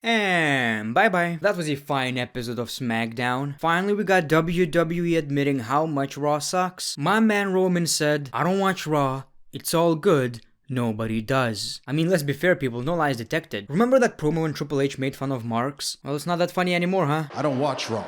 And bye-bye. That was a fine episode of SmackDown. Finally, we got WWE admitting how much Raw sucks. My man Roman said, I don't watch Raw, it's all good. Nobody does. I mean, let's be fair, people, no lies detected. Remember that promo when Triple H made fun of Marks? Well, it's not that funny anymore, huh? I don't watch Raw.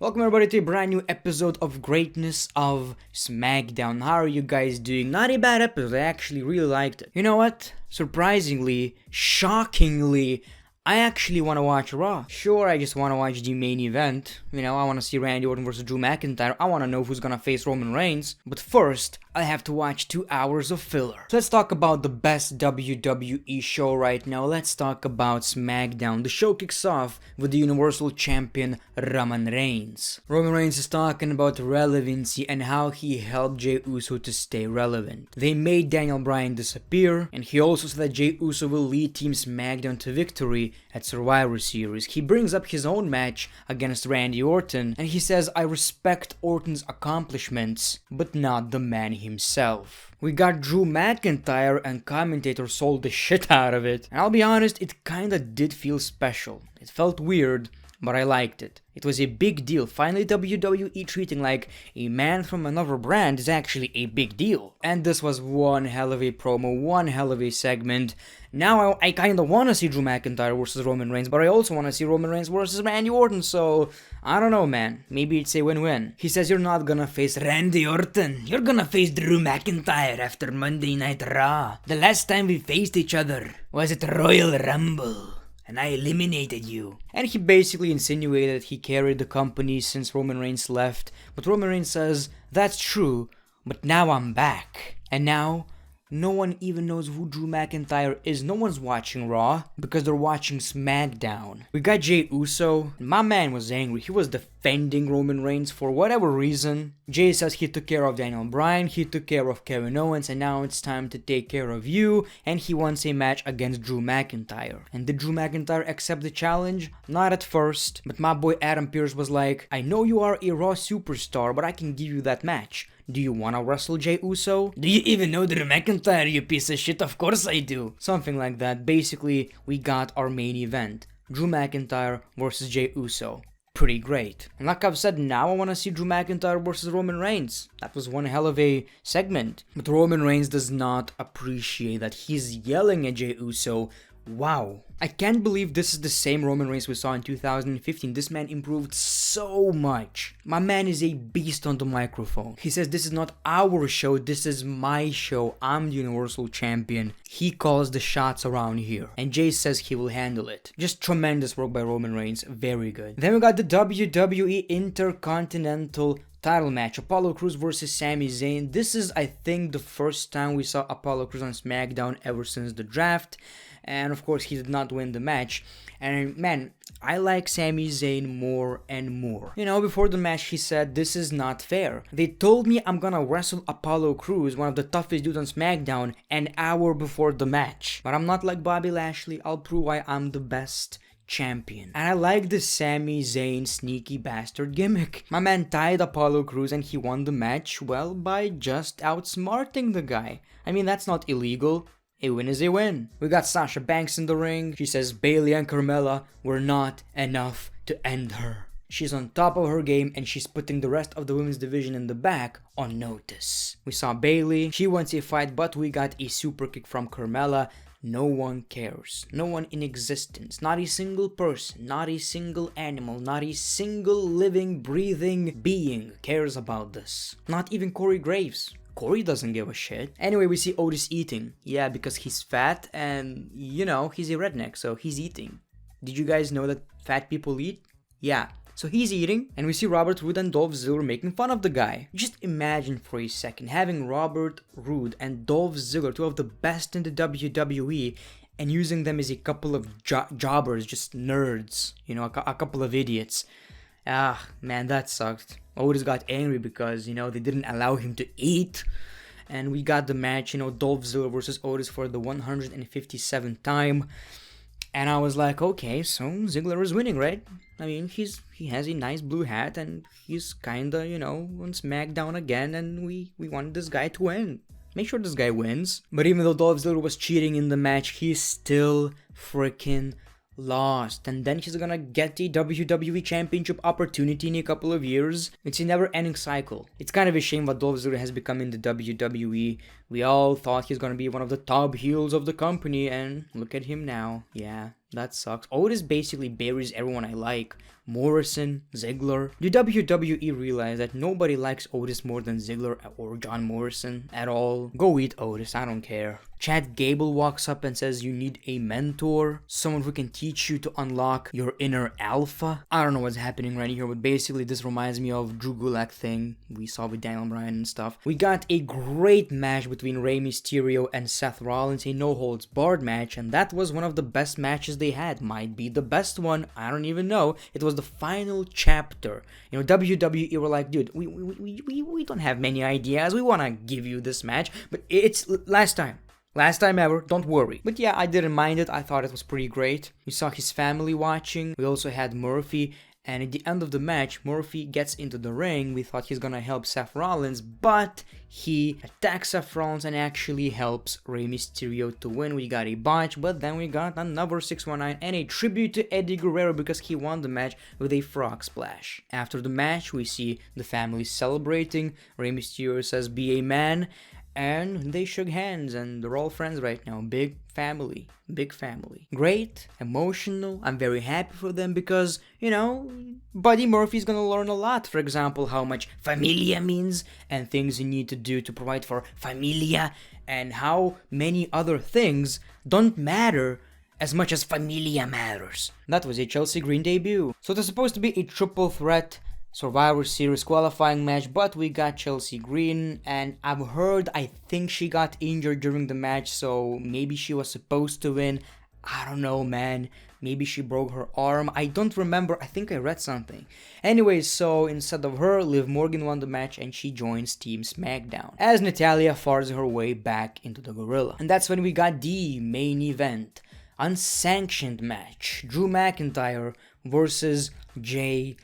Welcome everybody to a brand new episode of Greatness of SmackDown. How are you guys doing? Not a bad episode, I actually really liked it. You know what? Surprisingly, shockingly, I actually want to watch Raw. Sure, I just want to watch the main event. You know, I want to see Randy Orton versus Drew McIntyre. I want to know who's gonna face Roman Reigns. But first, I have to watch 2 hours of filler. So let's talk about the best WWE show right now. Let's talk about SmackDown. The show kicks off with the Universal Champion Roman Reigns. Roman Reigns is talking about relevancy and how he helped Jey Uso to stay relevant. They made Daniel Bryan disappear, and he also said that Jey Uso will lead Team SmackDown to victory at Survivor Series. He brings up his own match against Randy Orton, and he says, I respect Orton's accomplishments, but not the man himself. We got Drew McIntyre, and commentators sold the shit out of it. And I'll be honest, it kinda did feel special. It felt weird, but I liked it. It was a big deal. Finally, WWE treating like a man from another brand is actually a big deal. And this was one hell of a promo, one hell of a segment. Now I kinda wanna see Drew McIntyre versus Roman Reigns, but I also wanna see Roman Reigns versus Randy Orton, so I don't know, man. Maybe it's a win-win. He says you're not gonna face Randy Orton. You're gonna face Drew McIntyre after Monday Night Raw. The last time we faced each other was at Royal Rumble. And I eliminated you. And he basically insinuated he carried the company since Roman Reigns left. But Roman Reigns says, that's true, but now I'm back. And now, no one even knows who Drew McIntyre is. No one's watching Raw because they're watching SmackDown. We got Jey Uso. My man was angry. He was defending Roman Reigns for whatever reason. Jey says he took care of Daniel Bryan, he took care of Kevin Owens, and now it's time to take care of you. And he wants a match against Drew McIntyre. And did Drew McIntyre accept the challenge? Not at first. But my boy Adam Pearce was like, I know you are a Raw superstar, but I can give you that match. Do you wanna wrestle Jey Uso? Do you even know Drew McIntyre, you piece of shit? Of course I do. Something like that. Basically, we got our main event. Drew McIntyre versus Jey Uso. Pretty great. And like I've said, now I wanna see Drew McIntyre versus Roman Reigns. That was one hell of a segment. But Roman Reigns does not appreciate that. He's yelling at Jey Uso. Wow. I can't believe this is the same Roman Reigns we saw in 2015. This man improved so much. My man is a beast on the microphone. He says this is not our show, this is my show. I'm the Universal Champion. He calls the shots around here. And Jey says he will handle it. Just tremendous work by Roman Reigns. Very good. Then we got the WWE Intercontinental title match, Apollo Crews versus Sami Zayn. This is, I think, the first time we saw Apollo Crews on SmackDown ever since the draft. And of course, he did not win the match. And man, I like Sami Zayn more and more. You know, before the match, he said, this is not fair. They told me I'm gonna wrestle Apollo Crews, one of the toughest dudes on SmackDown, an hour before the match. But I'm not like Bobby Lashley. I'll prove why I'm the best champion. And I like the Sami Zayn sneaky bastard gimmick. My man tied Apollo Crews and he won the match, well, by just outsmarting the guy. I mean, that's not illegal. A win is a win. We got Sasha Banks in the ring. She says Bayley and Carmella were not enough to end her. She's on top of her game and she's putting the rest of the women's division in the back on notice. We saw Bayley. She wants a fight, but we got a super kick from Carmella. No one cares. No one in existence. Not a single person. Not a single animal. Not a single living, breathing being cares about this. Not even Corey Graves. Corey doesn't give a shit. Anyway, we see Otis eating. Yeah, because he's fat and, you know, he's a redneck, so he's eating. Did you guys know that fat people eat? Yeah. So he's eating, and we see Robert Roode and Dolph Ziggler making fun of the guy. Just imagine for a second having Robert Roode and Dolph Ziggler, two of the best in the WWE, and using them as a couple of jobbers, just nerds, you know, a couple of idiots. Ah, man, that sucked. Otis got angry because, you know, they didn't allow him to eat. And we got the match, you know, Dolph Ziggler versus Otis for the 157th time. And I was like, okay, so Ziggler is winning, right? I mean, he has a nice blue hat and he's kinda, you know, on SmackDown again and we want this guy to win. make sure this guy wins. But even though Dolph Ziggler was cheating in the match, he still freaking lost. And then he's gonna get the WWE Championship opportunity in a couple of years. It's a never-ending cycle. It's kind of a shame what Dolph Ziggler has become in the WWE. We all thought he's gonna be one of the top heels of the company, and look at him now. Yeah, that sucks. Otis basically buries everyone I like. Morrison, Ziggler. The WWE realized that nobody likes Otis more than Ziggler or John Morrison at all. Go eat Otis, I don't care. Chad Gable walks up and says you need a mentor, someone who can teach you to unlock your inner alpha. I don't know what's happening right here, but basically this reminds me of Drew Gulak thing we saw with Daniel Bryan and stuff. We got a great match between Rey Mysterio and Seth Rollins, a no-holds-barred match, and that was one of the best matches they had. Might be the best one, I don't even know. It was the final chapter. You know, WWE were like, dude, we don't have many ideas. We want to give you this match, but it's last time. Last time ever, don't worry. But yeah, I didn't mind it. I thought it was pretty great. We saw his family watching. We also had Murphy. And at the end of the match, Murphy gets into the ring. We thought he's gonna help Seth Rollins, but he attacks Seth Rollins and actually helps Rey Mysterio to win. We got a botch, but then we got another 619 and a tribute to Eddie Guerrero because he won the match with a frog splash. After the match, we see the family celebrating. Rey Mysterio says, "Be a man." And they shook hands and they're all friends right now. Big family. Big family. Great. Emotional. I'm very happy for them because, you know, Buddy Murphy's gonna learn a lot. For example, how much familia means and things you need to do to provide for familia and how many other things don't matter as much as familia matters. That was a Chelsea Green debut. So there's supposed to be a triple threat Survivor Series qualifying match, but we got Chelsea Green, and I've heard I think she got injured during the match, so maybe she was supposed to win. I don't know, man. Maybe she broke her arm. I don't remember. I think I read something. Anyways, so instead of her, Liv Morgan won the match and she joins Team SmackDown as Natalya farts her way back into the gorilla. And that's when we got the main event. Unsanctioned match. Drew McIntyre versus Jey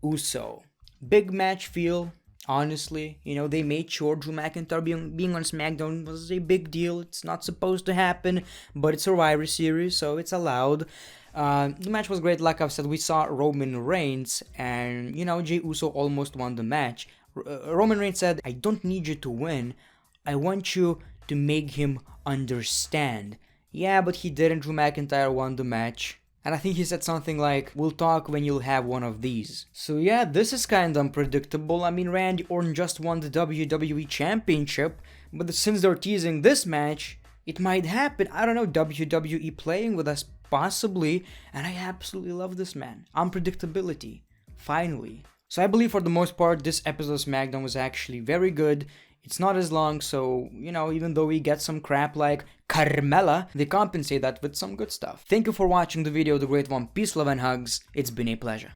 Uso. Big match feel, honestly. You know, they made sure Drew McIntyre being on SmackDown was a big deal. It's not supposed to happen, but it's Survivor Series, so it's allowed. The match was great. Like I've said, we saw Roman Reigns, and, you know, Jey Uso almost won the match. Roman Reigns said, "I don't need you to win. I want you to make him understand." Yeah, but he didn't. Drew McIntyre won the match. And I think he said something like, "We'll talk when you'll have one of these." So yeah, this is kind of unpredictable. I mean, Randy Orton just won the WWE Championship, but since they're teasing this match, it might happen. I don't know, WWE playing with us, possibly. And I absolutely love this, man. Unpredictability. Finally. So I believe for the most part, this episode of SmackDown was actually very good. It's not as long, so, you know, even though we get some crap like Carmella, they compensate that with some good stuff. Thank you for watching the video, the great one. Peace, love, and hugs. It's been a pleasure.